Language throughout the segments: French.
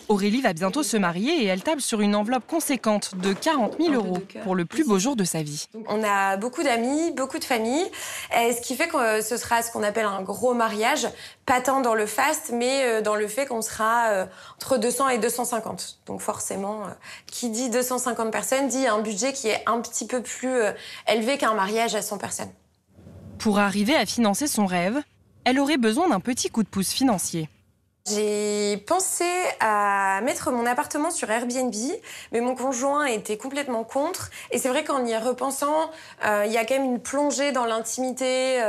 Aurélie va bientôt se marier et elle table sur une enveloppe conséquente de 40 000 € pour le plus beau jour de sa vie. On a beaucoup d'amis, beaucoup de familles, ce qui fait que ce sera ce qu'on appelle un gros mariage, pas tant dans le faste, mais dans le fait qu'on sera entre 200 et 250. Donc forcément, qui dit 250 personnes dit un budget qui est un petit peu plus élevé qu'un mariage à 100 personnes. Pour arriver à financer son rêve, elle aurait besoin d'un petit coup de pouce financier. J'ai pensé à mettre mon appartement sur Airbnb, mais mon conjoint était complètement contre. Et c'est vrai qu'en y repensant, il y a quand même une plongée dans l'intimité.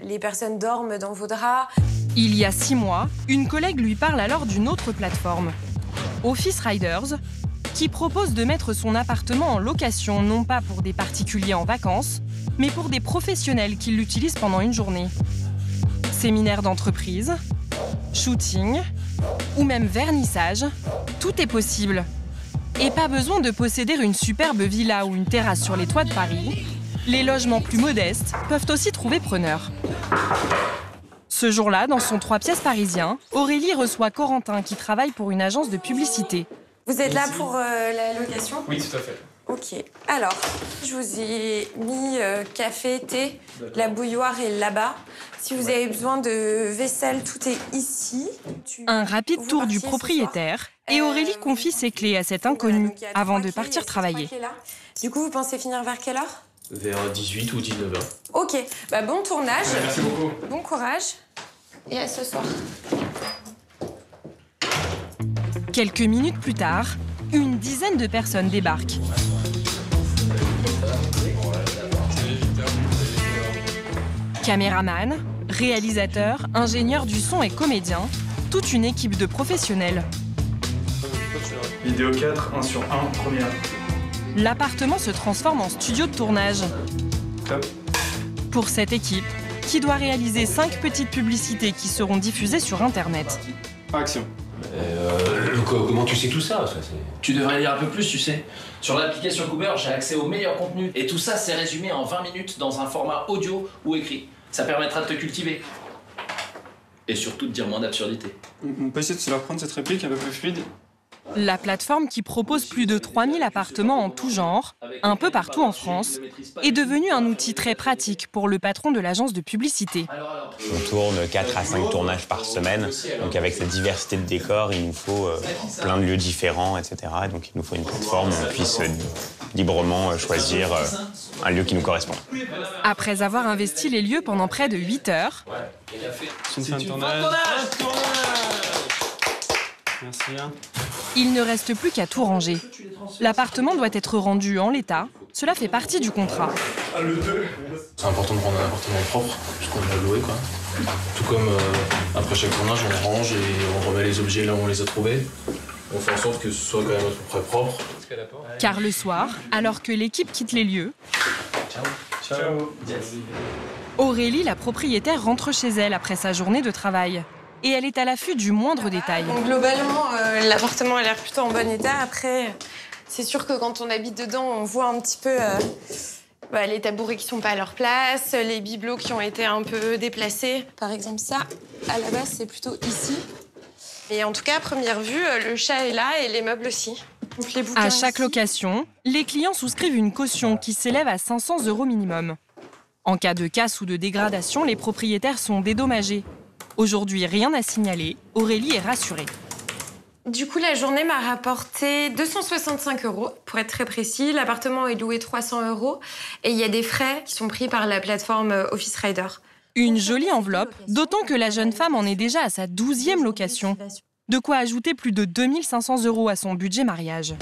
Les personnes dorment dans vos draps. Il y a 6 mois, une collègue lui parle alors d'une autre plateforme, Office Riders, qui propose de mettre son appartement en location non pas pour des particuliers en vacances, mais pour des professionnels qui l'utilisent pendant une journée. Séminaire d'entreprise, shooting ou même vernissage, tout est possible. Et pas besoin de posséder une superbe villa ou une terrasse sur les toits de Paris. Les logements plus modestes peuvent aussi trouver preneur. Ce jour-là, dans son 3 pièces parisien, Aurélie reçoit Corentin qui travaille pour une agence de publicité. Vous êtes là pour la location ? Oui, tout à fait. Ok. Alors, je vous ai mis café, thé, la bouilloire est là-bas. Si vous avez besoin de vaisselle, tout est ici. Un rapide tour du propriétaire et Aurélie confie ses clés à cet inconnu avant de partir travailler. Du coup, vous pensez finir vers quelle heure ? Vers 18 ou 19h. Ok. Bah, bon tournage. Merci beaucoup. Bon courage. Et à ce soir. Quelques minutes plus tard, une dizaine de personnes débarquent. Caméraman, réalisateur, ingénieur du son et comédien, toute une équipe de professionnels. Vidéo 4, 1 sur 1, première. L'appartement se transforme en studio de tournage. Top. Pour cette équipe, qui doit réaliser 5 petites publicités qui seront diffusées sur Internet. Action. Comment tu sais tout ça, Tu devrais lire un peu plus, tu sais. Sur l'application Cooper, j'ai accès au meilleur contenu. Et tout ça, c'est résumé en 20 minutes dans un format audio ou écrit. Ça permettra de te cultiver. Et surtout de dire moins d'absurdité. On peut essayer de se leur prendre cette réplique un peu plus fluide. La plateforme qui propose plus de 3000 appartements en tout genre, un peu partout en France, est devenue un outil très pratique pour le patron de l'agence de publicité. On tourne 4 à 5 tournages par semaine, donc avec cette diversité de décors, il nous faut plein de lieux différents, etc. Et donc il nous faut une plateforme où on puisse librement choisir un lieu qui nous correspond. Après avoir investi les lieux pendant près de 8 heures, C'est une fin de tournage. Merci. il ne reste plus qu'à tout ranger. L'appartement doit être rendu en l'état, cela fait partie du contrat. C'est important de rendre un appartement propre, puisqu'on l'a loué, quoi. Tout comme après chaque tournage, on range et on remet les objets là où on les a trouvés. On fait en sorte que ce soit quand même à peu près propre. Car le soir, alors que l'équipe quitte les lieux, Ciao. Aurélie, la propriétaire, rentre chez elle après sa journée de travail. Et elle est à l'affût du moindre détail. Donc, globalement, l'appartement a l'air plutôt en bon état. Après, c'est sûr que quand on habite dedans, on voit un petit peu les tabourets qui sont pas à leur place, les bibelots qui ont été un peu déplacés. Par exemple, ça, à la base, c'est plutôt ici. Et en tout cas, à première vue, le chat est là et les meubles aussi. Donc, les bouquins À chaque ici. location, les clients souscrivent une caution qui s'élève à 500 € minimum. En cas de casse ou de dégradation, les propriétaires sont dédommagés. Aujourd'hui, rien à signaler, Aurélie est rassurée. Du coup, la journée m'a rapporté 265 €, pour être très précis. L'appartement est loué 300 € et il y a des frais qui sont pris par la plateforme Office Rider. Une jolie enveloppe, d'autant que la jeune femme en est déjà à sa 12e location. De quoi ajouter plus de 2500 € à son budget mariage.